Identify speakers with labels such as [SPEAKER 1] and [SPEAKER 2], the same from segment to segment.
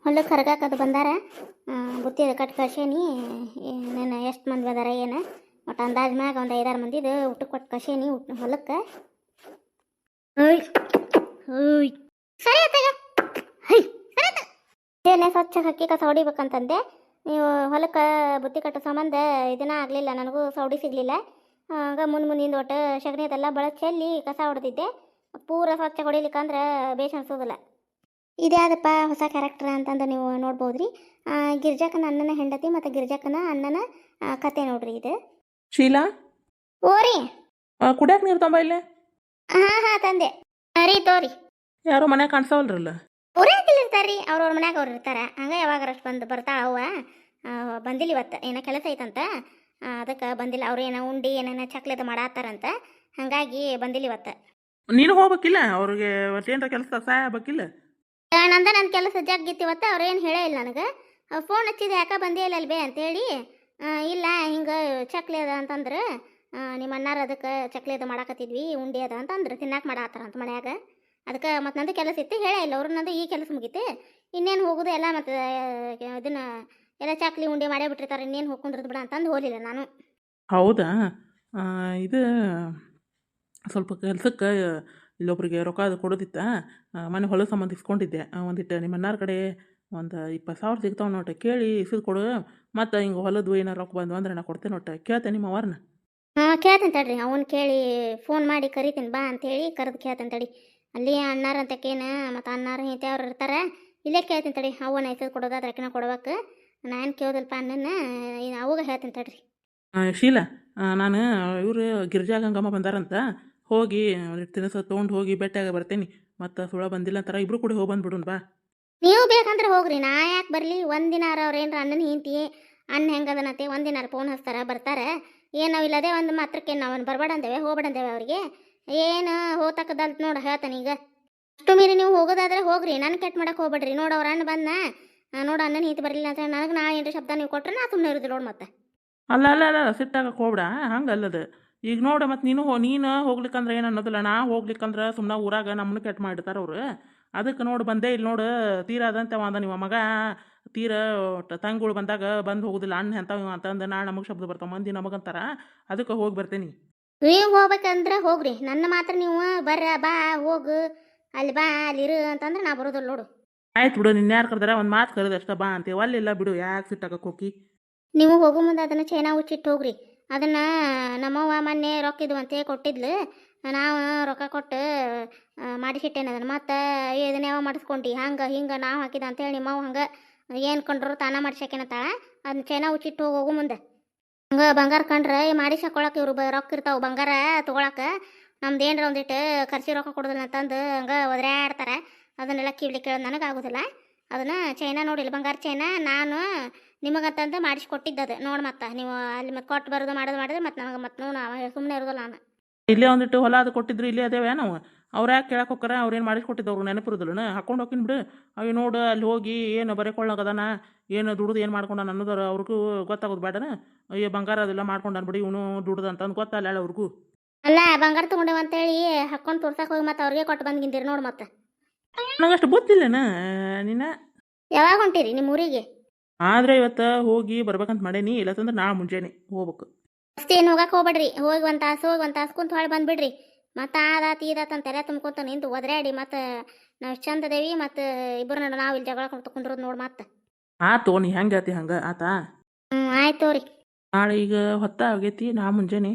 [SPEAKER 1] ಹೊಲಕ್ಕೆ ಕರ್ಗಾಕದು ಬಂದಾರ. ಬುತ್ತಿ ಕಟ್ ಕಳ್ಸೇನಿ. ನಾನು ಎಷ್ಟು ಮಂದಿ ಅದಾರ ಏನು ಒಟ್ಟು ಅಂದಾಜು ಮ್ಯಾಗ ಒಂದು 5-6 ಮಂದಿದು ಊಟಕ್ಕೆ ಕೊಟ್ಟು ಕಳ್ಸೇನಿ ಹೊಲಕ್ಕೆ. ಓಯ್ ಓಯ್ ಸರಿ ಆತಾಗ ಹೈ ಸರಿ ಆತ ಏನೇ ಸ್ವಚ್ಛ ಹಕ್ಕಿ ಕಸ ಹೊಡಿಬೇಕಂತಂದೆ. ನೀವು ಹೊಲಕ್ಕೆ ಬುತ್ತಿ ಕಟ್ಟೋ ಸಂಬಂಧ ಇದನ್ನ ಆಗಲಿಲ್ಲ, ನನಗೂ ಸೌಡಿ ಸಿಗಲಿಲ್ಲ. ಹಂಗ ಮುಂದಿನ ಒಟ್ಟು ಸಗಣಿ ಅದೆಲ್ಲ ಬಳಸಿ ಚೆಲ್ಲಿ ಕಸ ಹೊಡೆದಿದ್ದೆ. ಪೂರ ಸ್ವಚ್ಛ ಹೊಡಿಲಿಕ್ಕಂದ್ರೆ ಬೇಷ್ ಅನ್ಸೋದಿಲ್ಲ. ಇದೇ ಅದಪ್ಪ ಹೊಸ ಕ್ಯಾರೆಕ್ಟರ್ ಅಂತಂದು ನೀವು ನೋಡ್ಬೋದ್ರಿ. ಗಿರ್ಜಾಕನ ಅಣ್ಣನ ಹೆಂಡತಿ ಮತ್ತು ಗಿರ್ಜಾಕನ ಅಣ್ಣನ ಕತೆ ನೋಡ್ರಿ ಇದು.
[SPEAKER 2] ಶೀಲಾ,
[SPEAKER 1] ಓರಿ
[SPEAKER 2] ಕುಡಿಯಾಕ ನೀರು ತೊಂಬ ಇಲ್ಲೇ.
[SPEAKER 1] ಹಾಂ ತಂದೆ. ರೀ ತೋರಿ.
[SPEAKER 2] ಯಾರೋ ಮನ್ಯಾಗ ಕಾಣಿಸವಲ್ರಲ್ಲ.
[SPEAKER 1] ಅವರೇ ಇರ್ತಾರ್ರಿ, ಅವ್ರವ್ರ ಮನ್ಯಾಗ ಅವ್ರು ಇರ್ತಾರೆ. ಹಂಗೆ ಯಾವಾಗರಷ್ಟು ಬಂದು ಬರ್ತಾಳ ಅವ್ವ. ಬಂದಿಲ್ಲ ಇವತ್ತು, ಏನೋ ಕೆಲಸ ಐತಂತ, ಅದಕ್ಕೆ ಬಂದಿಲ್ಲ. ಅವ್ರು ಏನೋ ಉಂಡಿ ಏನೇನೋ ಚಕ್ಲೇದು ಮಾಡಾತ್ತಾರಂತ, ಹಾಗಾಗಿ ಬಂದಿಲ್ಲ ಇವತ್ತು.
[SPEAKER 2] ನೀನು ಹೋಗ್ಬೇಕಿಲ್ಲ ಅವ್ರಿಗೆ ಏನಾರ ಕೆಲಸ ಸಹಾಯ ಆಗ್ಬೇಕಿಲ್ಲ.
[SPEAKER 1] ನಂದ ನನ್ನ ಕೆಲಸ ಜಗ್ಗಿತ್ತು ಇವತ್ತು. ಅವ್ರೇನು ಹೇಳೇ ಇಲ್ಲ ನನಗೆ. ಫೋನ್ ಹಚ್ಚಿದೆ, ಯಾಕೆ ಬಂದೇ ಇಲ್ಲ ಅಲ್ಬೇ ಅಂತೇಳಿ. ಇಲ್ಲ ಹಿಂಗೆ ಚಕ್ಲಿ ಅದ ಅಂತಂದ್ರೆ ನಿಮ್ಮ ಅಣ್ಣಾರ ಅದಕ್ಕೆ ಚಕ್ಲಿ ಅದು ಮಾಡಾಕತ್ತಿದ್ವಿ, ಉಂಡಿ ಅದ ಅಂತಂದ್ರೆ ತಿನ್ನಾಕ ಮಾಡಾತ್ತಾರಂತ ಮನ್ಯಾಗ. ಅದಕ್ಕೆ ಮತ್ತು ನಂದು ಕೆಲಸ ಇತ್ತು, ಹೇಳೇ ಇಲ್ಲ ಅವ್ರು. ನಂದು ಈ ಕೆಲಸ ಮುಗೀತು, ಇನ್ನೇನು ಹೋಗೋದು ಎಲ್ಲ. ಮತ್ತು ಇದನ್ನು ಎಲ್ಲ ಚಕ್ಲಿ ಉಂಡಿ ಮಾಡೇ ಬಿಟ್ಟಿರ್ತಾರೆ, ಇನ್ನೇನು ಹೋಗ್ಕೊಂಡ್ರದ್ದು ಬಿಡ ಅಂತಂದು ಹೋಗಲಿಲ್ಲ ನಾನು.
[SPEAKER 2] ಹೌದಾ? ಇದು ಸ್ವಲ್ಪ ಕೆಲ್ಸಕ್ಕೆ ಇಲ್ಲೊಬ್ರಿಗೆ ರೊಕ್ಕ ಅದು ಕೊಡೋದಿತ್ತ. ಮನೆ ಹೊಲ ಸಂಬಂಧ ಇಸ್ಕೊಂಡಿದ್ದೆ. ಒಂದಿಟ್ಟು ನಿಮ್ಮ ಅಣ್ಣಾರ ಕಡೆ ಒಂದು 20,000 ಸಿಗ್ತಾವೆ ನೋಟ, ಕೇಳಿ ಇಸಿದು ಕೊಡು. ಮತ್ತು ಹಿಂಗೆ ಹೊಲದ್ದು ಏನಾರು ರೊಕ್ಕ ಬಂದು ಅಂದ್ರೆ ನಾ ಕೊಡ್ತೇನೆ ನೋಟ. ಕೇಳ್ತೇನೆ ನಿಮ್ಮ ಅವ್ರನ್ನ.
[SPEAKER 1] ಹಾಂ ಕೇಳ್ತೇನೆ ತಡ್ರಿ, ಅವ್ನು ಕೇಳಿ ಫೋನ್ ಮಾಡಿ ಕರಿತೀನಿ ಬಾ ಅಂತೇಳಿ ಕರೆದು ಕೇಳ್ತೇನೆ ತಡಿ. ಅಲ್ಲಿ ಅಣ್ಣಾರ ಅಂತಕೇನು ಮತ್ತು ಅಣ್ಣಾರ ಹಿಂತೆ ಅವ್ರು ಇರ್ತಾರೆ, ಇಲ್ಲೇ ಕೇಳ್ತೀನಿ ತಡಿ. ಅವನ್ನ ಹೆಸರು ಕೊಡೋದಾದ್ರೆ ಅಕ್ಕಿನ ಕೊಡ್ಬೇಕು. ನಾನು ಕೇಳೋದಲ್ಪ ಅಣ್ಣನ, ಅವಾಗ ಹೇಳ್ತೀನಿ ತಡ್ರಿ.
[SPEAKER 2] ಶೀಲಾ, ನಾನು ಇವರು ಗಿರ್ಜಾ ಗಂಗಮ್ಮ ಬಂದಾರಂತ, ಹೋಗಿ ತಿನಿಸ ತೊಗೊಂಡು ಹೋಗಿ ಭೇಟಿಯಾಗ ಬರ್ತೇನೆ. ಮತ್ತು ಸುಳ ಬಂದಿಲ್ಲ ಅಂತಾರ, ಇಬ್ರು ಕೂಡ ಹೋಗಿ ಬಂದ್ಬಿಡುನ್ ಬಾ.
[SPEAKER 1] ನೀವು ಬೇಕಂದ್ರೆ ಹೋಗ್ರಿ, ನಾ ಯಾಕೆ ಬರಲಿ? ಒಂದಿನಾರ ಅವ್ರು ಏನಾರ ಅಣ್ಣನ ಹಿಂತಿ ಅಣ್ಣ ಹೆಂಗದನತ್ತೆ ಒಂದಿನಾರ ಫೋನ್ ಹಚ್ತಾರೆ, ಬರ್ತಾರೆ. ಏನು ನಾವು ಇಲ್ಲದೆ ಒಂದು ಮಾತ್ರಕ್ಕೆ ನಾವು ಬರ್ಬೇಡ ಅಂದೇವೆ, ಹೋಗ್ಬೇಡ ಅಂದೇವೆ ಅವ್ರಿಗೆ. ಏನು ಹೋತಕ್ಕದಲ್ತ ನೋಡು ಹೇಳ್ತಾನೆ ಈಗ. ಅಷ್ಟು ಮೀರಿ ನೀವು ಹೋಗೋದಾದ್ರೆ ಹೋಗ್ರಿ, ನನ್ನ ಕೆಟ್ಟ ಮಾಡಕ್ಕೆ ಹೋಗ್ಬೇಡ್ರಿ. ನೋಡು ಅವ್ರ ಅಣ್ಣ ಬಂದ, ನೋಡು ಅಣ್ಣನ ಹಿಂತಿ ಬರಲಿಲ್ಲ ಅಂತ ನನಗೆ ನಾ ಏನ್ರಿ ಶಬ್ದ ನೀವು ಕೊಟ್ರೆ ನಾ ಸುಮ್ಮನೆ ಇರೋದು ನೋಡು. ಮತ್ತೆ
[SPEAKER 2] ಅಲ್ಲ ಅಲ್ಲ ಅಲ್ಲ ಸಿಟ್ಟಾಗಕ್ಕೆ ಹೋಗ್ಬಿಡ, ಹಂಗೆ ಅಲ್ಲದು. ಈಗ ನೋಡು, ಮತ್ತು ನೀನು ಹೋಗ್ಲಿಕ್ಕಂದ್ರೆ ಏನು ಅನ್ನೋದಿಲ್ಲ. ನಾ ಹೋಗ್ಲಿಕ್ಕಂದ್ರೆ ಸುಮ್ಮನೆ ಊರಾಗ ನಮ್ಮನ್ನು ಕೆಟ್ಟ ಮಾಡಿರ್ತಾರೆ ಅವರು. ಅದಕ್ಕೆ ನೋಡು ಬಂದೇ ಇಲ್ಲಿ ನೋಡು, ತೀರ ಅದಂತೆ ಅಂದ ನಿಮ್ಮ ಮಗ. ತೀರ ತಂಗುಳು ಬಂದಾಗ ಬಂದು ಹೋಗೋದಿಲ್ಲ, ಅಣ್ಣ ಎಂಥವು ಅಂತಂದು ನಾಳೆ ನಮಗೆ ಶಬ್ದ ಬರ್ತಾವೆ, ಮಂದಿ ನಮಗಂತಾರ. ಅದಕ್ಕೆ ಹೋಗಿ ಬರ್ತೇನೆ.
[SPEAKER 1] ನೀವು ಹೋಗ್ಬೇಕಂದ್ರೆ ಹೋಗ್ರಿ, ನನ್ನ ಮಾತ್ರ ನೀವು ಬರ್ರ ಬಾ ಹೋಗು ಅಲ್ಲಿ ಬಾ ಅಲ್ಲಿರು ಅಂತಂದ್ರೆ ನಾ ಬರೋದಿಲ್ಲ ನೋಡು.
[SPEAKER 2] ಆಯ್ತು ಬಿಡು, ನಿನ್ನ ಯಾರು ಕರೆದಾರ ಒಂದು ಮಾತು ಕರೆದ ಅಷ್ಟ ಬಾ ಅಂತೀವಿ. ಅಲ್ಲಿಲ್ಲ ಬಿಡು, ಯಾಕೆ ಸಿಟ್ಟಾಗಕ್ಕೆ ಹೋಗಿ.
[SPEAKER 1] ನೀವು ಹೋಗೋ ಮುಂದೆ ಅದನ್ನು ಚೈನಾ ಹುಚ್ಚಿಟ್ಟು ಹೋಗ್ರಿ. ಅದನ್ನು ನಮ್ಮವ್ವ ಮೊನ್ನೆ ರೊಕ್ಕಿದ್ವು ಅಂತ ಕೊಟ್ಟಿದ್ಲು. ನಾವು ರೊಕ್ಕ ಕೊಟ್ಟು ಮಾಡಿಸಿಟ್ಟೇನೆ ಅದನ್ನು. ಮತ್ತು ಇದನ್ನ ಯಾವ ಮಾಡಿಸ್ಕೊಂಡು ಹಂಗೆ ಹಿಂಗೆ ನಾವು ಹಾಕಿದ ಅಂತೇಳಿ ನಿಮ್ಮವ್ವ ಹಂಗೆ ಏನು ಕಂಡ್ರು ತಾನ ಮಾಡಿಸಾಕೇನತ್ತಾಳ. ಅದನ್ನ ಚೈನಾ ಹುಚ್ಚಿಟ್ಟು ಹೋಗೋ ಮುಂದೆ ಹಂಗೆ ಬಂಗಾರ ಕಂಡ್ರೆ ಮಾಡಿಸಿ ಹಾಕೊಳಕ್ಕೆ ಇವ್ರು ರೊಕ್ಕ ಇರ್ತಾವೆ ಬಂಗಾರ ತೊಗೊಳಕ್ಕೆ. ನಮ್ದು ಏನರ ಒಂದಿಟ್ಟು ಖರ್ಚು ರೊಕ್ಕ ಕೊಡೋದಿಲ್ಲ ಅಂತಂದು ಹಂಗೆ ಒದರಾಡ್ತಾರೆ. ಅದನ್ನೆಲ್ಲ ಕೀಳ್ಲಿಕ್ಕೆ ಕೇಳೋದು ನನಗಾಗೋದಿಲ್ಲ. ಅದನ್ನು ಚೈನಾ ನೋಡಿಲ್ಲ, ಬಂಗಾರ ಚೈನಾ ನಾನು ನಿಮಗಂತಂದು ಮಾಡಿಸ್ಕೊಟ್ಟಿದ್ದದು. ನೋಡಿ ಮತ್ತೆ ನೀವು ಅಲ್ಲಿ ಮತ್ತೆ ಕೊಟ್ಟು ಬರೋದು ಮಾಡಿದ್ರೆ ಮತ್ತೆ ನನಗೆ ಮತ್ತೆ ನಾವು ಸುಮ್ಮನೆ ಇರೋದಿಲ್ಲ ನಾನು.
[SPEAKER 2] ಇಲ್ಲೇ ಒಂದಿಟ್ಟು ಹೊಲ ಅದು ಕೊಟ್ಟಿದ್ರು, ಇಲ್ಲೇ ಅದೇವೆ ನಾವು. ಅವ್ರು ಯಾಕೆ ಕೇಳಕ್ಕೆ ಹೋಗ್ತಾರೆ? ಅವ್ರೇನು ಮಾಡಿಸ್ಕೊಟ್ಟಿದ್ದವ್ರು ನೆನಪಿರೋದಿಲ್ಲ, ಹಾಕೊಂಡು ಹೋಗಿನ್ ಬಿಡು. ಅవి ನೋಡು ಅಲ್ಲಿ ಹೋಗಿ ಏನು ಬರೆಕೊಳ್ಳೋಗದಾನ, ಏನು ದುಡ್ದು ಏನು ಮಾಡ್ಕೊಂಡ ಅನ್ನೋದು ಅವ್ರಿಗೂ ಗೊತ್ತಾಗೋದು ಬೇಡನ. ಅಯ್ಯೋ ಬಂಗಾರ ಅದೆಲ್ಲ ಮಾಡ್ಕೊಂಡು ಅನ್ಬಿಡಿ ಇವನು ದುಡ್ದು ಅಂತಂದು ಗೊತ್ತಲ್ಲ ಅವ್ರಿಗೂ.
[SPEAKER 1] ಅಲ್ಲ ಬಂಗಾರ ತೊಗೊಂಡೇವ ಅಂತೇಳಿ ಹಾಕೊಂಡು ತೋರ್ಸಕ್ಕೆ ಹೋಗಿ ಮತ್ತೆ ಅವ್ರಿಗೆ ಕೊಟ್ಟು ಬಂದ್ಗಿಂತೀರಿ ನೋಡಿ. ಮತ್ತೆ
[SPEAKER 2] ನಂಗಷ್ಟು ಗೊತ್ತಿಲ್ಲನ ನಿನ್ನ.
[SPEAKER 1] ಯಾವಾಗ ಹೊಂಟಿರಿ ನಿಮ್ಮ ಊರಿಗೆ?
[SPEAKER 2] ಆದರೆ ಇವತ್ತು ಹೋಗಿ ಬರ್ಬೇಕಂತ ಮಾಡೇನಿ, ಇಲ್ಲತ್ತಂದ್ರೆ ನಾಳೆ ಮುಂಜಾನೆ ಹೋಗ್ಬೇಕು.
[SPEAKER 1] ಅಷ್ಟೇ ಏನು ಹೋಗಕ್ಕೆ ಹೋಗ್ಬೇಡ್ರಿ. ಹೋಗಿ ಒಂದು ತಾಸು ಕುಂತು ಹೊಳೆ ಬಂದುಬಿಡ್ರಿ. ಮತ್ತು ಆದಾತು ಈದಾತಂತ ತೆರೆ ತುಂಬ್ಕೊತ ನಿಂತು ಒದರಾಡಿ ಮತ್ತು ನಾವು ಚಂದ ಅದೇವಿ. ಮತ್ತು ಇಬ್ಬರು ನಾವು ಇಲ್ಲಿ ಜಗಳ ಕುಂದ್ರೋದು ನೋಡಿ ಮತ್ತೆ.
[SPEAKER 2] ಆತು, ನೀ ಹೆಂಗೆ ಹೇಳ್ತಿ ಹಂಗೆ ಆತಾ.
[SPEAKER 1] ಆಯ್ತು ತೋರಿ.
[SPEAKER 2] ನಾಳೆ ಈಗ ಹೊತ್ತ ಆಗೈತಿ, ನಾ ಮುಂಜಾನೆ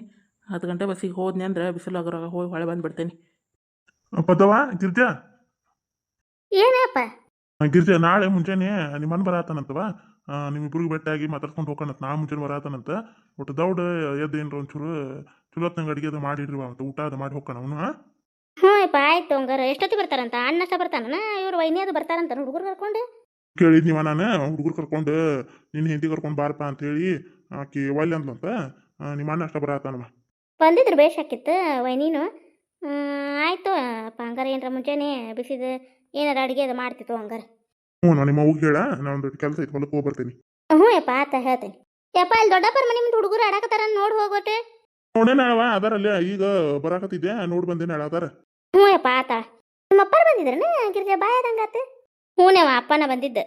[SPEAKER 2] 10 ಗಂಟೆ ಬಸ್ಸಿಗೆ ಹೋದ್ನಿ ಅಂದ್ರೆ ಬಿಸಿಲಾಗ ಹೋಗಿ ಹೊಳೆ ಬಂದುಬಿಡ್ತೇನೆ.
[SPEAKER 3] ಪದವ ಗಿರ್ಜಾ,
[SPEAKER 1] ಏನಪ್ಪ
[SPEAKER 3] ಗಿರ್ಜಾ ನಾಳೆ ಮುಂಜಾನೆ ನಿಮ್ಮ ಮನೆ ಬರತ್ತಾನಂತವ. ನಿಮ್ಮಿಬ್ರಿಗೆ ಭೇಟಿಯಾಗಿ ಮಾತಾಡ್ಕೊಂಡು ಹೋಗೋಣಂತ. ನಾ ಮುಂಜಾನೆ ಬರತ್ತಾನಂತ. ಒಟ್ಟು ದೌಡ್ ಎದ್ದೇನ್ರ ಒಂಚೂರು ಚಲೋತ್ನಂಗೆ ಅಡಿಗೆ ಅದು ಮಾಡಿಡ್ರಿ ಅಂತ, ಊಟ ಅದು ಮಾಡಿ ಹೋಗೋಣ ಅವನು.
[SPEAKER 1] ಹ್ಞೂ ಅಪ್ಪ ಆಯ್ತು. ಹಂಗಾರೆ ಎಷ್ಟೊತ್ತಿಗೆ ಬರ್ತಾರಂತ? ಅಣ್ಣಷ್ಟ ಬರ್ತಾನ ಇವ್ರು ವೈನಿ ಅದು ಬರ್ತಾರಂತ ಹುಡುಗರು ಕರ್ಕೊಂಡು?
[SPEAKER 3] ಕೇಳಿದ್ನಿವ ನಾನು, ಹುಡುಗರು ಕರ್ಕೊಂಡು ನಿನ್ನ ಹೆಂಡತಿ ಕರ್ಕೊಂಡು ಬಾರಪ್ಪ ಅಂತೇಳಿ. ಆಕಿ ಒಲ್ಲೆ ಅಂದ್ಲಂತ. ನಿಮ್ಮ ಅಣ್ಣ ಅಷ್ಟ ಬರತ್ತಾನವ.
[SPEAKER 1] ಬಂದಿದ್ರು ಬೇಷಾಕಿತ್ತು ವೈನೀನು. ಆಯಿತು ಅಪ್ಪ. ಹಂಗಾರೆ ಏನರ ಮುಂಜಾನೆ ಬಿಸಿದು ಏನಾರ ಅಡುಗೆ ಅದು ಮಾಡ್ತಿತ್ತು ಹಂಗಾರೆ.
[SPEAKER 3] ಹ್ಞೂ, ನಾನು ನಿಮ್ಮ ಅವ್ಗೆ ಹೇಳ, ನಾ ಒಂದು ಕೆಲಸ ಐತೆ ಹೊಲಕ್ಕೆ ಹೋಗಿ ಬರ್ತೀನಿ.
[SPEAKER 1] ಹ್ಞೂ ಯಪ್ಪ ಆತ ಹೇಳ್ತೇನೆ. ಯಪ್ಪ ಅಲ್ಲಿ ದೊಡ್ಡಪ್ಪರ ಮನೆ ಮುಂದೆ ಹುಡುಗರು ಆಡಾಕತ್ತಾರ ನೋಡಿ ಹೋಗೋಟೆ.
[SPEAKER 3] ನೋಡೇನ ಅವ ಅದರಲ್ಲಿ ಈಗ ಬರಾಕತ್ತಿದ್ದೆ, ನೋಡಿ ಬಂದೇನೆ ಅದಾರ.
[SPEAKER 1] ಹ್ಞೂ ಯಪ್ಪ ಆತ. ನಿಮ್ಮ ಅಪ್ಪರು ಬಂದಿದ್ರನ ಗಿರ್ಜಾ ಬಾಯದಂಗಾತ? ಹ್ಞೂನವ ಅಪ್ಪನ ಬಂದಿದ್ದ.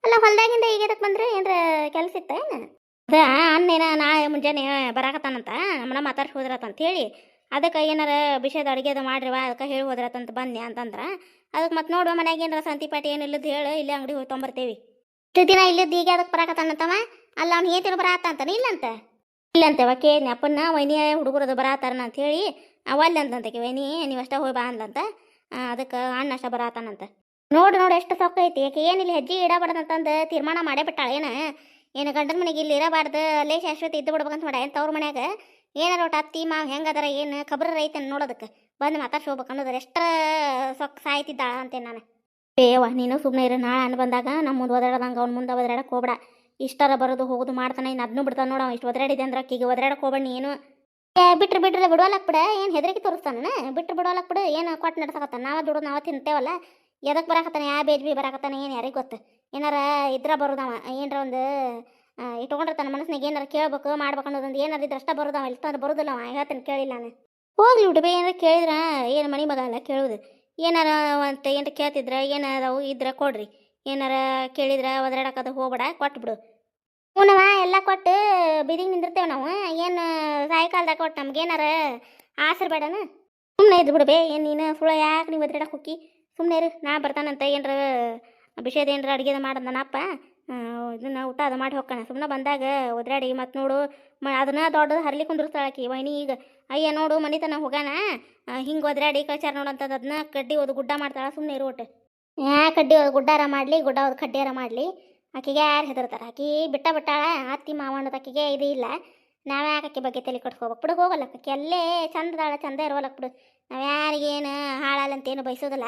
[SPEAKER 1] ಅಲ್ಲ ಹೊಲ್ದಾಗಿಂದ ಈಗ ಎದಕ್ಕೆ ಬಂದ್ರೆ ಏನ್ರ ಕೆಲಸ ಇತ್ತ ಏನು ಅದ ಅನ್ನೇನ ನಾಳೆ ಮುಂಜಾನೆ ಬರಾಕತ್ತಾನಂತ ನಮ್ಮನ್ನ ಮಾತಾಡ್ಸಿ ಹೋದ್ರತಂತ ಹೇಳಿ ಅದಕ್ಕೆ ಏನಾರ ವಿಷಯದ ಅಡುಗೆ ಅದು ಮಾಡ್ರಿವ ಅದಕ್ಕೆ ಹೇಳಿ ಹೋದ್ರತಂತ ಬನ್ನಿ ಅಂತಂದ್ರೆ ಅದಕ್ಕೆ ಮತ್ತೆ ನೋಡುವ ಮನ್ಯಾಗ ಏನಾರ ಸಂತಿ ಪಾಟಿ ಏನಿಲ್ಲದ ಹೇಳು ಇಲ್ಲೇ ಅಂಗಡಿ ಹೋಗಿ ತೊಂಬರ್ತೇವಿ ಇಷ್ಟು ದಿನ ಇಲ್ಲದ ಈಗ ಅದಕ್ಕೆ ಬರಾಕತ್ತಾನಂತವ ಅಲ್ಲ ಅವ್ನು ಏತಿನ ಬರಾತ ಅಂತಾನೆ ಇಲ್ಲಂತವ ಕೇಳಿ ಅಪ್ಪನ ವೈನಿ ಹುಡುಗರದು ಬರಾತಾರನ ಅಂತ ಹೇಳಿ ಅವಲ್ಲಿ ಅಂತಂತಕ್ಕೆ ವೈನಿ ನೀವು ಅಷ್ಟ ಹೋಗಿ ಬಾ ಅಂದ್ಲಂತ ಅದಕ್ಕೆ ಅಣ್ಣ ಅಷ್ಟ ಬರಾತಾನಂತ ನೋಡಿ ಎಷ್ಟು ಸೊಕ್ಕ ಐತಿ ಯಾಕೆ ಏನಿಲ್ಲ ಹೆಜ್ಜೆ ಇಡಬಾರ್ದಂತಂದು ತೀರ್ಮಾನ ಮಾಡೇ ಬಿಟ್ಟಾಳ ಏನು ಗಂಡನ ಮನೆಗೆ ಇಲ್ಲಿ ಇರಬಾರ್ದು ಅಲ್ಲೇ ಶಾಶ್ವತ ಇದ್ದು ಬಿಡ್ಬೇಕಂತ ಮಾಡ ಏನು ತವ್ರ ಮನ್ಯಾಗ ಏನಾರ ಒಟ್ಟು ಅತ್ತಿ ಮಾವು ಹೆಂಗದಾರ ಏನು ಖಬ್ರ ರೈತನ ನೋಡೋದಕ್ಕೆ ಬಂದು ಮಾತಾಡ್ಸಿ ಹೋಗ್ಬೇಕು ಅನ್ನೋದ್ರ ಎಷ್ಟರ ಸೊಕ್ಕ ಸಾಯ್ತಿದ್ದಾಳ ಅಂತೇನೆ ನಾನು ಏವ ನೀನು ಸುಮ್ಮನೆ ಇರು ನಾಳೆ ಅಣ್ಣ ಬಂದಾಗ ನಮ್ಮ ಮುಂದೆ ಒದರಾಡದಂಗೆ ಅವ್ನ ಮುಂದೆ ಒದರಾಡಕ್ಕೆ ಹೋಗ್ಬೇಡ ಇಷ್ಟರ ಬರೋದು ಹೋಗೋದು ಮಾಡ್ತಾನೆ ಇನ್ನು ಅದನ್ನೂ ಬಿಡ್ತಾನೆ ನೋಡ ಇಷ್ಟು ಒದರಾಡಿದೆ ಅಂದ್ರೆ ಅಕ್ಕಿಗೆ ಒದರಾಡಕ್ಕೆ ಹೋಗ್ಬೇಡಿ ಏನು ಬಿಟ್ರೆ ಬಿಡೋಲಕ್ ಬಿಡ ಏನು ಹೆದರಿಕೆ ತೋರಿಸ್ತಾನ ಬಿಟ್ರೆ ಬಿಡೋಲಕ್ ಬಿಡು ಏನು ಕೊಟ್ಟು ನಡ್ಸಕತ್ತಾನ ನಾವು ದುಡ್ಡು ನಾವು ತಿಂತೇವಲ್ಲ ಎದಕ್ಕೆ ಬರಾಕತ್ತಾನೆ ಯಾವ ಬೇಜ್ ಬಿ ಬರಾಕತ್ತಾನೆ ಏನು ಯಾರಿಗೆ ಗೊತ್ತು ಏನಾರ ಇದ್ರ ಬರೋದವ ಏನರ ಒಂದು ಇಟ್ಕೊಂಡಿರ್ತಾನೆ ಮನಸ್ಸಿನಾಗ ಏನಾರ ಕೇಳ್ಬೇಕು ಮಾಡ್ಬೇಕು ಅನ್ನೋದೊಂದು ಏನಾರ ಇದ್ರೆ ಅಷ್ಟ ಬರೋದವ ಇಲ್ತಂದ್ರೆ ಬರೋದಿಲ್ಲ ಅವ ಹೇಳ್ತಾನೆ ಕೇಳಿಲ್ಲ ನಾನು ಹೋಗ್ಲಿ ಬಿಡು ಏನಾರ ಕೇಳಿದ್ರೆ ಏನು ಮನೆ ಮಗ ಅಲ್ಲ ಕೇಳೋದು ಏನಾರ ಅಂತ ಏನಾರ ಕೇಳ್ತಿದ್ರೆ ಏನಾರವು ಇದ್ರೆ ಕೊಡ್ರಿ ಏನಾರ ಕೇಳಿದ್ರೆ ಒದರಾಡಕ್ಕದು ಹೋಗ್ಬೇಡ ಕೊಟ್ಬಿಡು ಹ್ಞೂನವ ಎಲ್ಲ ಕೊಟ್ಟು ಬಿದಿಗೆ ನಿಂದಿರ್ತೇವೆ ನಾವು ಏನು ಸಾಯಂಕಾಲದಾಗ ಕೊಟ್ಟು ನಮ್ಗೇನಾರ ಆಸರು ಬೇಡನ ಸುಮ್ಮನೆ ಇದ್ದು ಬಿಡು ಬೇ ಏನು ನೀನು ಸುಳ್ಳು ಯಾಕೆ ನೀವು ಒದರಾಡಕ್ಕೆ ಹೋಗಿ ಸುಮ್ಮನೆ ಇರು ನಾ ಬರ್ತಾನಂತ ಏನರ ವಿಷಯದ ಏನರ ಅಡುಗೆ ಮಾಡೋದು ನನ್ನಪ್ಪ ಇದನ್ನ ಊಟ ಅದು ಮಾಡಿ ಹೋಗ್ತಾನೆ ಸುಮ್ಮನೆ ಬಂದಾಗ ಒದರಾಡಿ ಮತ್ತು ನೋಡು ಅದನ್ನ ದೊಡ್ಡದು ಹರ್ಲಿ ಕುಂದಿರ್ತಾಳಕಿ ವೈನಿ ಈಗ ಅಯ್ಯ ನೋಡು ಮನಿತನ ಹೋಗೋಣ ಹಿಂಗೆ ಒದರಾಡಿ ಕಳ್ಚಾರ ನೋಡಂತದ್ದು ಅದನ್ನ ಕಡ್ಡಿ ಓದು ಗುಡ್ಡ ಮಾಡ್ತಾಳೆ ಸುಮ್ಮನೆ ಇರು ಒಟ್ಟು ಕಡ್ಡಿ ಓದು ಗುಡ್ಡಾರ ಮಾಡಲಿ ಗುಡ್ಡ ಓದು ಕಡ್ಡಿಯಾರ ಮಾಡಲಿ ಆಕೆಗೆ ಯಾರು ಹೆದರ್ತಾರೆ ಆಕಿ ಬಿಟ್ಟಾಳ ಅತ್ತಿ ಮಾವಣ್ಣದ ಆಕೆಗೆ ಇದು ಇಲ್ಲ ನಾವೇ ಆಕೆ ಬಗ್ಗೆ ತಲೆ ಕಟ್ಸ್ಕೋಬೇಕು ಬಿಡು ಹೋಗಲ್ಲ ಆಕೆ ಅಲ್ಲೇ ಚಂದದಾಳ ಚಂದ ಇರೋಲಕ್ ಬಿಡು ನಾವು ಯಾರಿಗೇನು ಹಾಳಲ್ಲಂತೇನು ಬಯಸೋದಿಲ್ಲ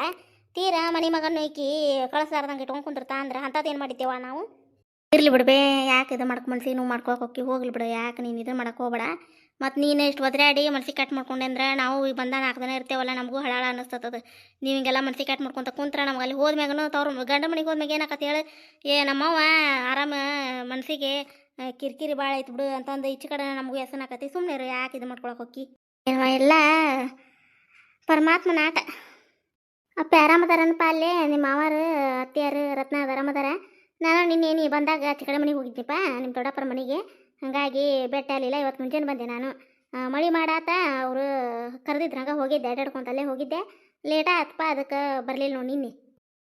[SPEAKER 1] ತೀರಾ ಮನೆ ಮಗನ್ನು ಈಕಿ ಕಳಿಸ್ಲಾರ್ದಂಗೆ ಇಟ್ಕೊಂಡು ಕುಂದಿರ್ತಾ ಅಂದ್ರೆ ಅಂಥದ್ದು ಏನು ಮಾಡಿದ್ದೇವ ನಾವು ಇರ್ಲಿ ಬಿಡ್ಬೇ ಯಾಕೆ ಇದು ಮಾಡ್ಕೊಂಡು ಮನ್ಸಿಗೆ ನೀವು ಮಾಡ್ಕೊಳಕ್ಕೆ ಹೋಗಿ ಹೋಗ್ಲಿ ಬಿಡು ಯಾಕೆ ನೀನು ಇದು ಮಾಡಕ್ಕೆ ಹೋಗ್ಬೇಡ ಮತ್ತು ನೀನು ಇಷ್ಟು ಒದರಾಡಿ ಮನ್ಸಿಗೆ ಕಟ್ ಮಾಡ್ಕೊಂಡೆ ಅಂದ್ರೆ ನಾವು ಈಗ ಬಂದ 4 ದಿನ ಇರ್ತೇವಲ್ಲ ನಮಗೂ ಹಳಾಳ ಅನ್ನಿಸ್ತದ ನೀವು ಹಿಂಗೆಲ್ಲ ಮನ್ಸಿಗೆ ಕಟ್ ಮಾಡ್ಕೊಂತ ಕುಂತ್ರ ನಮ್ಗೆ ಅಲ್ಲಿ ಹೋದ್ಮ್ಯಾಗನು ತವ್ರ ಗಂಡ ಮನೆಗೆ ಹೋದ್ಮ್ಯಾಗ ಏನಾಕತ್ತೆ ಹೇಳಿ ನಮ್ಮವ್ವ ಆರಾಮ ಮನಸ್ಸಿಗೆ ಕಿರಿಕಿರಿ ಭಾಳ ಐತೆ ಬಿಡು ಅಂತಂದು ಈಚೆ ಕಡೆ ನಮಗೂ ಹೆಸನಾಕತಿ ಸುಮ್ಮನೆ ಇರು ಯಾಕೆ ಇದು ಮಾಡ್ಕೊಳಕ್ಕೆ ಹೋಗಿ ಎಲ್ಲ ಪರಮಾತ್ಮನ ಆಟ ಅಪ್ಪ ಆರಾಮದಾರನಪ್ಪ ಅಲ್ಲೇ ನಿಮ್ಮ ಮಾವಾರು ಅತ್ತಿಯಾರು ರತ್ನ ಆರಾಮದಾರ ನಾನು ನಿನ್ನೇನು ಬಂದಾಗ ಆಚೆ ಕಡೆ ಮನೆಗೆ ಹೋಗಿದ್ದೀಪ್ಪ ನಿಮ್ಮ ದೊಡ್ಡಪ್ಪರ ಮನೆಗೆ ಹಾಗಾಗಿ ಬೆಟ್ಟ ಆಗಲಿಲ್ಲ ಇವತ್ತು ಮುಂಜಾನೆ ಬಂದೆ ನಾನು ಮಳೆ ಮಾಡಾತ ಅವರು ಕರೆದಿದ್ರು ಹಂಗೆ ಹೋಗಿದ್ದೆ ಅಡ್ಡಾಡ್ಕೊಂತ ಅಲ್ಲೇ ಹೋಗಿದ್ದೆ ಲೇಟ್ ಆತಪ್ಪ ಅದಕ್ಕೆ ಬರಲಿಲ್ಲ ನೋಡಿ ನಿನ್ನೆ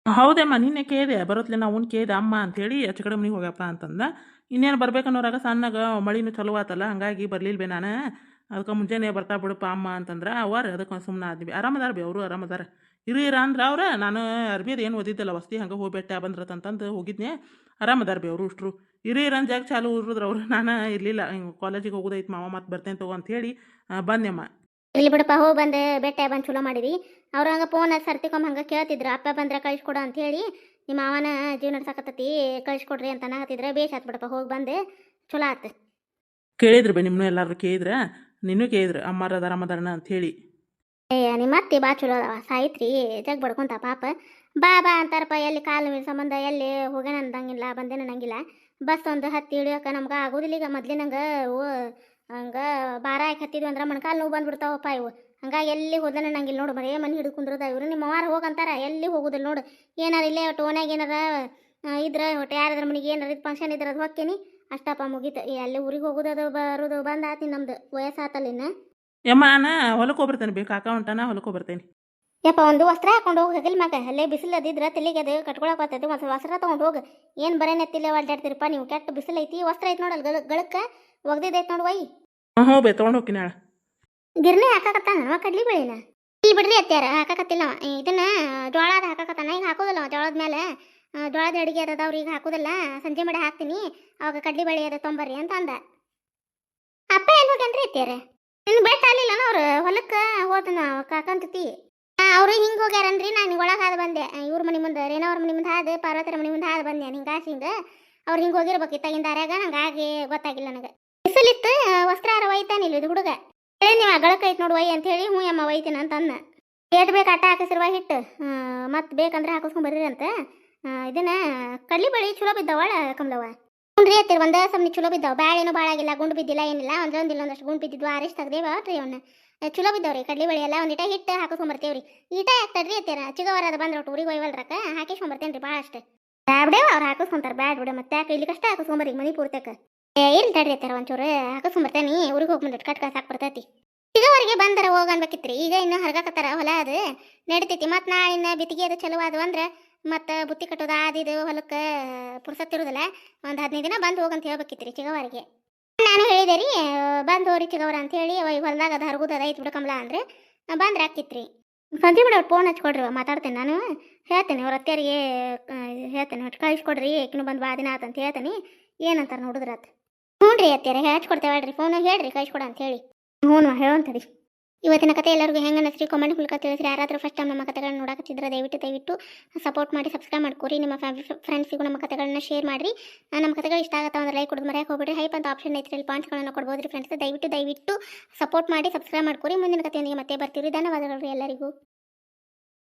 [SPEAKER 2] ಹೌದಮ್ಮ ನಿನ್ನೆ ಕೇಳಿದೆ ಬರೋತ್ಲೆ ನಾವು ಕೇಳಿದೆ ಅಮ್ಮ ಅಂತೇಳಿ ಆಚೆ ಕಡೆ ಮನೆಗೆ ಹೋಗ್ಯಪ್ಪ ಅಂತಂದ ಇನ್ನೇನು ಬರ್ಬೇಕನ್ನೋರಾಗ ಸಣ್ಣಗೆ ಮಳಿನೂ ಚಲೋ ಆತಲ್ಲ ಹಂಗಾಗಿ ಬರಲಿಲ್ಲ ಬೇ ನಾನು ಅದಕ್ಕೆ ಮುಂಜಾನೆ ಬರ್ತಾ ಬಿಡಪ್ಪ ಅಮ್ಮ ಅಂತಂದ್ರೆ ಅವರು ಅದಕ್ಕೆ ಸುಮ್ಮನೆ ಆದ್ವಿ ಆರಾಮದಾರ ಬಿ ಅವರು ಆರಾಮದಾರ ಇರ ಅಂದ್ರೆ ಅವ್ರ ನಾನು ಅರ್ಬಿದು ಏನು ಓದಿದ್ದಲ್ಲ ವಸ್ತಿ ಹಂಗೆ ಹೋಗಿ ಬೆಟ್ಟ ಬಂದ್ರತಂತಂದು ಹೋಗಿದ್ನೆ ಆರಾಮದಾರ ಬಿ ಅವರು ಇಷ್ಟರು ಇರಂದು ಜಾಗ ಚಾಲು ಉರಿದ್ರು ಅವರು ನಾನು ಇರಲಿಲ್ಲ ಹಿಂಗೆ ಕಾಲೇಜಿಗೆ ಹೋಗೋದೈತೆ ಮಾವ ಮತ್ತೆ ಬರ್ತೇನೆ ತಗೋ ಅಂಥೇಳಿ ಬಂದೆಮ್ಮ
[SPEAKER 1] ಇಲ್ಲಿ ಬಿಡಪ್ಪ ಹೋಗಿ ಬಂದು ಬೆಟ್ಟ ಬಂದು ಚಲೋ ಮಾಡಿದ್ವಿ ಅವ್ರು ಹಂಗೆ ಫೋನಲ್ಲಿ ಸರ್ತಿಕೊಮ್ಮ ಹಂಗೆ ಕೇಳ್ತಿದ್ರು ಅಪ್ಪ ಬಂದ್ರೆ ಕಳಿಸ್ಕೊಡು ಅಂಥೇಳಿ ನಿಮ್ಮ ಮಾವನ ಜೀವ ನಡ್ಸಕತ್ತತಿ ಕಳಿಸ್ಕೊಡ್ರಿ ಅಂತ ಅನ್ನಕತ್ತಿದ್ರೆ ಬೇಷ್ ಆತ್ ಬಿಡಪ್ಪ ಹೋಗಿ ಬಂದು ಚಲೋ ಆತು
[SPEAKER 2] ಕೇಳಿದ್ರು ಬಿ ನಿಮ್ಮನ್ನು ಎಲ್ಲರೂ ಕೇಳಿದ್ರೆ ನಿನ್ನೂ ಕೇಳಿದ್ರು ಅಮ್ಮಾರ ಆರಾಮದಾರನ ಅಂಥೇಳಿ
[SPEAKER 1] ನಿಮ್ಮ ಅತ್ತಿ ಬಾ ಚಲೋ ಅದಾವ ಸಾಯ್ತ್ರಿ ಜಗ್ ಬಡ್ಕೊಂತ ಪಾಪ ಬಾ ಅಂತಾರಪ್ಪ ಎಲ್ಲಿ ಕಾಲು ಮೇಲೆ ಸಂಬಂಧ ಎಲ್ಲಿ ಹೋಗೋಣ ಅಂದಂಗಿಲ್ಲ ಬಂದೇನ ಅನ್ನಂಗಿಲ್ಲ ಬಸ್ ಒಂದು ಹತ್ತಿ ಇಳಿಯೋಕೆ ನಮ್ಗೆ ಆಗೋದಿಲ್ಲ ಈಗ ಮೊದ್ಲಿನಂಗೆ ಹಂಗೆ ಭಾರ ಹಾಕಿ ಹತ್ತಿದ್ವಿ ಅಂದ್ರೆ ಮೊಣಕಾಲು ನೋವು ಬಂದ್ಬಿಡ್ತಾವಪ್ಪ ಇವು ಹಂಗಾಗಿ ಎಲ್ಲಿ ಹೋದನ ನಂಗಿಲ್ಲ ನೋಡು ಬರೇ ಮನೆ ಹಿಡಿದು ಕುಂದ್ರದ ಇವರು ನಿಮ್ಮ ಮಾವಾರ ಹೋಗಂತಾರ ಎಲ್ಲಿ ಹೋಗುದಿಲ್ಲ ನೋಡು ಏನಾರ ಇಲ್ಲೇ ಒಟ್ಟು ಓನ್ಯಾಗ ಏನಾರ ಇದ್ರೆ ಒಟ್ಟು ಯಾರಾದ್ರ ಮನೆಗೆ ಏನಾರ ಇದು ಫಂಕ್ಷನ್ ಇದ್ರೆ ಅದು ಹೋಗ್ತೀನಿ ಅಷ್ಟಪ್ಪ ಮುಗೀತು ಅಲ್ಲಿ ಊರಿಗೆ ಹೋಗೋದು ಬರೋದು ಬಂದು ಆತಿ ನಮ್ದು ವಯಸ್ಸಾತಲ್ಲ ಇನ್ನು
[SPEAKER 2] ಯಮ್ಮ ನಾನು ಹೊಲಕ್ಕೆ ಹೋಗ್ಬರ್ತೇನೆ ಬೇಕು ಅಕೌಂಟನ ಹೊಲಕ್ಕೆ ಹೋಗ್ಬರ್ತೇನೆ
[SPEAKER 1] ಯಪ್ಪ ಒಂದು ವಸ್ತ್ರ ಹಾಕೊಂಡು ಹೋಗಿ ಹಗಲ್ ಮ್ಯಾಗ ಅಲ್ಲೇ ಬಿಸಿಲು ಅದಿದ್ರೆ ತಲೆಗೆ ಅದು ಕಟ್ಕೊಳಕ್ಕೆ ಬರ್ತೈತಿ ಒಂದು ವಸ್ತ್ರ ತೊಗೊಂಡು ಹೋಗಿ ಏನು ಬರೇ ನೆತ್ತಿಲ್ಲ ಅಡ್ಡಾಡ್ತಿರಪ್ಪ ನೀವು ಕೆಟ್ಟ ಬಿಸಿಲು ಐತಿ ವಸ್ತ್ರ ಐತಿ ನೋಡಲ್ಲ ಗಳಕ್ಕೆ ಒಗ್ದಿದ್ದೈತೆ ನೋಡು ವೈ
[SPEAKER 2] ಹ್ಞೂ ಬೇ ತೊಗೊಂಡು ಹೋಗ್ತೀನಿ ನಾಳೆ
[SPEAKER 1] ಗಿರ್ನಿ ಹಾಕಾಕತ್ತಾನ ಕಡ್ಲಿ ಬೆಳಿನ ಇಲ್ಲಿ ಬಿಡ್ರಿ ಅತ್ಯಾರ ಹಾಕಾಕತ್ತಿಲ್ಲ ಇದನ್ನ ಜೋಳದ ಹಾಕಾಕತ್ತಾನ ಈಗ ಹಾಕೋದಿಲ್ಲ ಜೋಳದ ಮೇಲೆ ಜೋಳದ ಅಡಿಗೆ ಅದಾವ್ರಿ ಈಗ ಹಾಕೋದಿಲ್ಲ ಸಂಜೆ ಮಾಡಿ ಹಾಕ್ತೀನಿ ಅವಾಗ ಕಡ್ಲಿ ಬೆಳೆ ಅದ ತೊಂಬರ್ರಿ ಅಂತ ಅಂದ ಅಪ್ಪ ಎಲ್ಲಿ ಹೋಗ್ಯಾನ್ರಿ ಅತ್ಯಾರ ನಿನ್ನ ಬೆಟ್ಟ ಅಲ್ಲಿಲ್ಲ ಅವ್ರು ಹೊಲಕ್ಕೆ ಹೋದನ ಕಾಕಂತತಿ ಅವ್ರು ಹಿಂಗೆ ಹೋಗ್ಯಾರನ್ರಿ ನಾನು ಒಳಗೆ ಹಾದು ಬಂದೆ ಇವ್ರ ಮನೆ ಮುಂದೆ ರೇಣವ್ರ ಮನೆ ಮುಂದೆ ಹಾದು ಪಾರ್ವತರ ಮನೆ ಮುಂದೆ ಹಾದು ಬಂದೆ ಹಿಂಗಾಸಿ ಹಿಂಗೆ ಅವ್ರು ಹಿಂಗೆ ಹೋಗಿರ್ಬೇಕಿತ್ತ ದಾರ್ಯಾಗ ನಂಗೆ ಆಗಿ ಗೊತ್ತಾಗಿಲ್ಲ ನನಗೆ ಬಿಸಿಲಿತ್ತು ವಸ್ತ್ರ ಒಯ್ತಾನಿಲ್ಲ ಇದು ಹುಡುಗ ಹೇಳಿ ನೀವು ಗಳಕ್ಕೈತೆ ನೋಡು ಒಯ್ ಅಂತ ಹೇಳಿ ಹ್ಞೂ ಅಮ್ಮ ಒಯ್ತೀನಿ ಅಂತ ಅನ್ನ ಏಟ್ ಬೇಕು ಅಟ್ಟ ಹಾಕಿಸಿರುವ ಹಿಟ್ಟು ಮತ್ತು ಬೇಕಂದ್ರೆ ಹಾಕಿಸ್ಕೊಂಡ್ ಬರ್ರಿ ಅಂತ ಇದನ್ನ ಕಡ್ಲಿ ಬಳಿ ಚಲೋ ಬಿದ್ದಾವಳ ಕಮ್ಲವ ಹುಣ್ರಿ ಹತ್ತಿರ ಒಂದೇ ಸಮನಿ ಚಲೋ ಬಿದ್ದಾವ ಬ್ಯಾಳೇನು ಭಾಳ ಆಗಿಲ್ಲ ಗುಂಡು ಬಿದ್ದಿಲ್ಲ ಏನಿಲ್ಲ ಒಂದೊಂದಿಲ್ಲ ಗುಂಡು ಬಿದ್ದಿದ್ವು ಆರಿಷ್ಟು ತೆಗ್ದೇವ ಟ್ರೀ ಅವನ್ನ ಚಲೋ ಬಿದ್ದಾವ್ರಿ ಕಡ್ಲಿ ಬಳಿ ಎಲ್ಲ ಒಂದಿಟ ಹಿಟ್ಟು ಹಾಕಿಸ್ಕೊಂಬರ್ತೇವ್ರಿ ಈಟ ಯಾಕೆ ತಡ್ರಿ ಹತ್ತಿರ ಚಿಗವರದ ಬಂದ್ರೆ ಒಟ್ಟು ಊರಿಗೆ ಒಯ್ವಲ್ರಕ್ಕ ಹಾಕಿಸ್ಕೊಂಬರ್ತೇನೆ ರೀ ಭಾಳ ಅಷ್ಟು ಬ್ಯಾಡ್ಬಿಡೇವ ಅವ್ರು ಹಾಕಿಸ್ಕೊಂತಾರೆ ಬ್ಯಾಡ್ ಬಿಡ ಮತ್ತೆ ಯಾಕೆ ಇಲ್ಲಿ ಕಷ್ಟ ಹಾಕಿಸ್ಕೊಂಬರಿ ಮನಿ ಪೂರ್ತಕ ಇಲ್ಲಿ ತಡಿಯತ್ತಾರ ಒಂಚೂರು ಹಾಕಿಸ್ಕೊಂಬರ್ತೇನೆ ಊರಿಗೆ ಹೋಗಿ ಬಂದಿಟ್ಟು ಕಟ್ ಸಾಕು ಬರ್ತೈತಿ ಈಗವರೆಗೆ ಬಂದರ ಹೋಗನ್ಬೇಕಿತ್ರಿ ಈಗ ಇನ್ನು ಹರ್ಗಾಕತ್ತಾರ ಹೊಲ ಅದು ನಡಿತೈತಿ ಮತ್ತು ನಾ ಇನ್ನು ಬಿತ್ತಿಗೆ ಅದು ಚಲೋ ಅದು ಅಂದ್ರೆ ಮತ್ತು ಬುತ್ತಿ ಕಟ್ಟೋದು ಆದಿದು ಹೊಲಕ್ಕೆ ಪುರ್ಸತ್ತಿರೋದಿಲ್ಲ ಒಂದು 15 ದಿನ ಬಂದು ಹೋಗಂತ ಹೇಳ್ಬೇಕಿತ್ರಿ ಚಿಗವರಿಗೆ ನಾನು ಹೇಳಿದೆ ರೀ ಬಂದು ಹೋರಿ ಚಿಗವ್ರ ಅಂತ ಹೇಳಿ ಹೊಲದಾಗ ಅದು ಹರಗುದ ಐತಿ ಬಿಡ ಕಮಲ ಅಂದ್ರೆ ಬಂದ್ರೆ ಹಾಕಿತ್ರಿ ಸಂಜೆ ಬಿಡ ಫೋನ್ ಹಚ್ಕೊಡ್ರಿ ಮಾತಾಡ್ತೇನೆ ನಾನು ಹೇಳ್ತೇನೆ ಅವ್ರ ಅತ್ತೆಯರಿಗೆ ಹೇಳ್ತೇನೆ ಕಳಿಸ್ಕೊಡ್ರಿ ಏಕಿನೂ ಬಂದು ಬಾ ದಿನ ಆತಂತ ಹೇಳ್ತೇನೆ ಏನಂತಾರೆ ನೋಡಿದ್ರಾತ ಹ್ಞೂ ರೀ ಅತ್ತೆಯರ ಹಚ್ಕೊಡ್ತೇವೆ ಹೇಳ್ರಿ ಫೋನಾಗ ಹೇಳ್ರಿ ಕಳಿಸ್ಕೊಡ ಅಂತ ಹೇಳಿ ಹ್ಞೂ ಹೇಳಂತರಿ ಇವತ್ತಿನ ಕತೆ ಎಲ್ಲರಿಗೂ ಹೆಂಗೆ ಅನ್ನಿಸ್ರಿ ಕಾಮೆಂಟ್ ಮೂಲಕ ತಿಳಿಸ್ರಿ ಯಾರಾದರೂ ಫಸ್ಟ್ ಟೈಮ್ ನಮ್ಮ ಕತೆಗಳನ್ನ ನೋಡಕತ್ತಿದ್ರೆ ದಯವಿಟ್ಟು ಸಪೋರ್ಟ್ ಮಾಡಿ ಸಬ್ಸ್ಕ್ರೈಬ್ ಮಾಡ್ಕೊರಿ ನಿಮ್ಮ ಫ್ರೆಂಡ್ಸಿಗೂ ನಮ್ಮ ಕತೆಗಳನ್ನ ಶೇರ್ ಮಾಡಿರಿ ನಮ್ಮ ಕತೆಗಳು ಇಷ್ಟ ಆಗುತ್ತೆ ಅಂದ್ರೆ ಲೈಕ್ ಕೊಡೋದು ಮರೆಯಕ್ಕೆ ಹೋಗ್ಬಿಡ್ರಿ ಹೈಪ್ ಅಂತ ಆಪ್ಷನ್ ಐತ್ರಿ ಅಲ್ಲಿ ಪಾಯಿಂಟ್ಸ್ಗಳನ್ನು ಕೊಡ್ಬೋದು ರೀ ಫ್ರೆಂಡ್ಸ್ ದಯವಿಟ್ಟು ಸಪೋರ್ಟ್ ಮಾಡಿ ಸಬ್ಸ್ಕ್ರೈಬ್ ಮಾಡ್ಕೊರಿ ಮುಂದಿನ ಕತೆಯೊಂದಿಗೆ ಮತ್ತೆ ಬರ್ತೀವಿ ಧನ್ಯವಾದಗಳು ರೀ ಎಲ್ಲರಿಗೂ